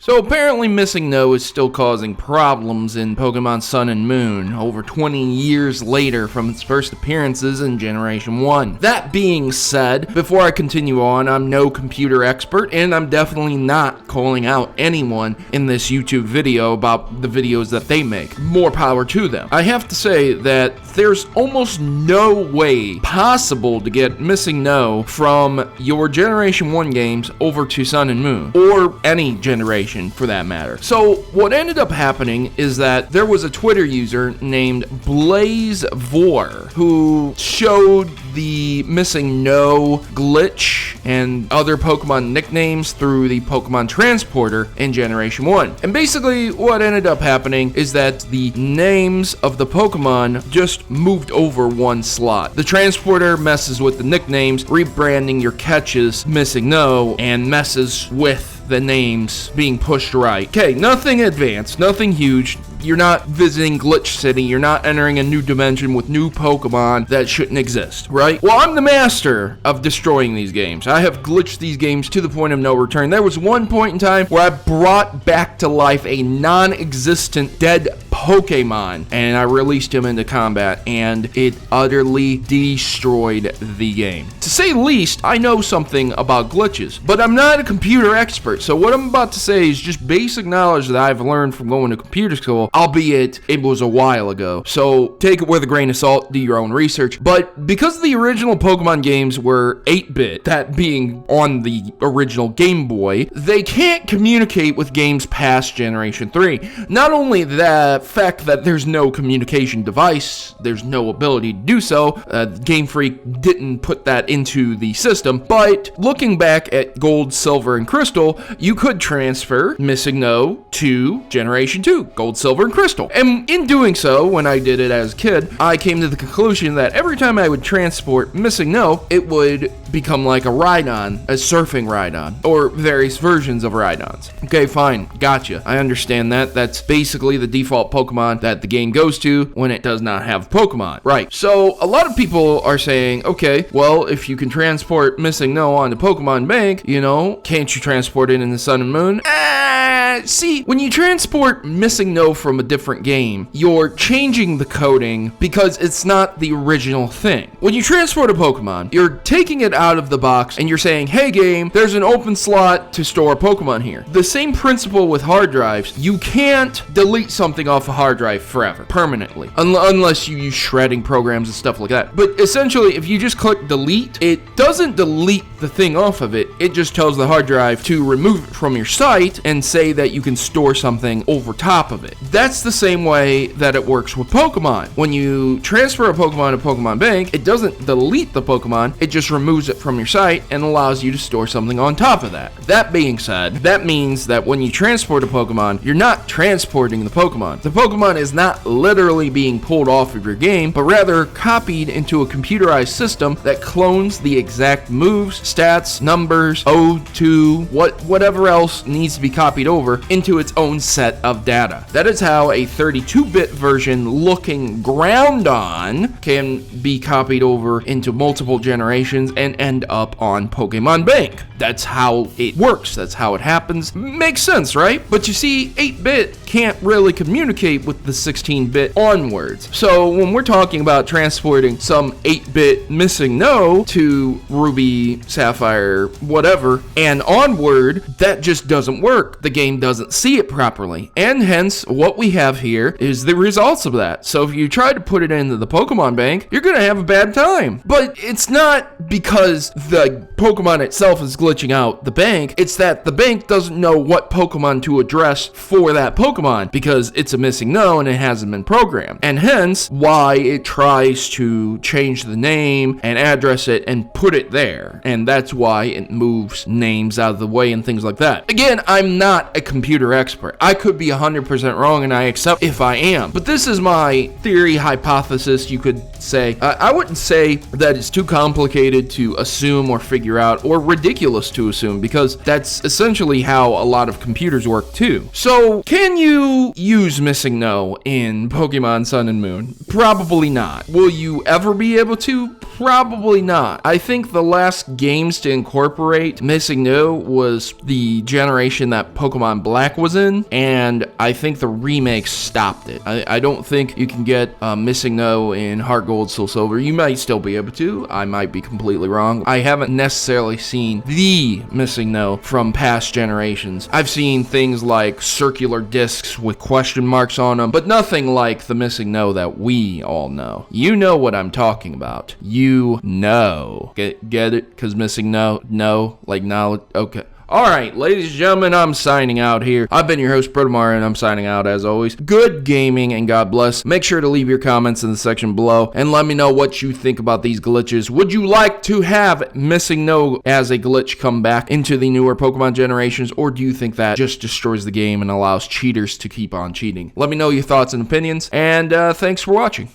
So apparently Missingno is still causing problems in Pokemon Sun and Moon over 20 years later from its first appearances in Generation 1. That being said, before I continue on, I'm no computer expert and I'm definitely not calling out anyone in this YouTube video about the videos that they make. More power to them. I have to say that there's almost no way possible to get Missingno from your Generation 1 games over to Sun and Moon, or any generation for that matter. So what ended up happening is that there was a Twitter user named BlazeVor who showed the Missingno glitch and other Pokemon nicknames through the Pokemon Transporter in Generation 1. And basically what ended up happening is that the names of the Pokemon just moved over one slot. The Transporter messes with the nicknames, rebranding your catches Missingno, and messes with the names being pushed right. Okay, nothing advanced, nothing huge. You're not visiting Glitch City. You're not entering a new dimension with new Pokemon that shouldn't exist, right? Well, I'm the master of destroying these games. I have glitched these games to the point of no return. There was one point in time where I brought back to life a non-existent dead Pokemon, and I released him into combat, and it utterly destroyed the game. To say the least, I know something about glitches, but I'm not a computer expert, so what I'm about to say is just basic knowledge that I've learned from going to computer school, albeit it was a while ago. So take it with a grain of salt, do your own research. But because the original Pokemon games were 8-bit, that being on the original Game Boy, they can't communicate with games past Generation 3. Not only the fact that there's no communication device, there's no ability to do so, Game Freak didn't put that into the system, but looking back at Gold, Silver, and Crystal, you could transfer Missingno to Generation 2, Gold, Silver, and Crystal. And in doing so, when I did it as a kid, I came to the conclusion that every time I would transport Missingno, it would become like a Rhydon, a surfing Rhydon, or various versions of Rhydons. Okay, fine, gotcha. I understand that. That's basically the default Pokemon that the game goes to when it does not have Pokemon. Right, so a lot of people are saying, okay, well, if you can transport Missingno onto Pokemon Bank, you know, can't you transport it in the Sun and Moon? See, when you transport Missingno from a different game, you're changing the coding because it's not the original thing. When you transport a Pokemon, you're taking it out of the box and you're saying, hey game, there's an open slot to store a Pokemon here. The same principle with hard drives. You can't delete something off a hard drive forever, permanently, unless you use shredding programs and stuff like that. But essentially, if you just click delete, it doesn't delete the thing off of it. It just tells the hard drive to remove it from your site and say that you can store something over top of it. That's the same way that it works with Pokemon. When you transfer a Pokemon to Pokemon Bank, it doesn't delete the Pokemon, it just removes it from your site and allows you to store something on top of that. That being said, that means that when you transport a Pokemon, you're not transporting the Pokemon. The Pokemon is not literally being pulled off of your game, but rather copied into a computerized system that clones the exact moves, stats, numbers, ode to, whatever else needs to be copied over into its own set of data. That is how a 32-bit version looking Groundon can be copied over into multiple generations and end up on Pokemon Bank. That's how it works. That's how it happens. Makes sense, right? But you see, 8-bit can't really communicate with the 16-bit onwards. So when we're talking about transporting some 8-bit Missingno to Ruby, Sapphire, whatever, and onward, that just doesn't work. The game doesn't see it properly. And hence, what we have here is the results of that. So if you try to put it into the Pokemon Bank, you're gonna have a bad time. But it's not because the Pokemon itself is glitching out the bank, it's that the bank doesn't know what Pokemon to address for that Pokemon because it's a Missingno and it hasn't been programmed. And hence, why it tries to change the name and address it and put it there. And that's why it moves names out of the way and things like that. Again, I'm not a computer expert. I could be 100% wrong and I accept if I am. But this is my theory, hypothesis, you could say. I wouldn't say that it's too complicated to assume or figure out, or ridiculous to assume, because that's essentially how a lot of computers work too. So, can you use Missingno in Pokemon Sun and Moon? Probably not. Will you ever be able to? Probably not. I think the last games to incorporate Missingno was the generation that Pokemon Black was in, and I think the remake stopped it. I don't think you can get Missingno in Heart Gold, Soul Silver. You might still be able to. I might be completely wrong. I haven't necessarily seen the Missingno from past generations. I've seen things like circular discs with question marks on them, but nothing like the Missingno that we all know. You know what I'm talking about. You know. Get it? Because Missingno? No? Like knowledge? Okay. Alright, ladies and gentlemen, I'm signing out here. I've been your host, Protomario, and I'm signing out as always. Good gaming, and God bless. Make sure to leave your comments in the section below, and let me know what you think about these glitches. Would you like to have Missingno as a glitch come back into the newer Pokemon generations, or do you think that just destroys the game and allows cheaters to keep on cheating? Let me know your thoughts and opinions, and thanks for watching.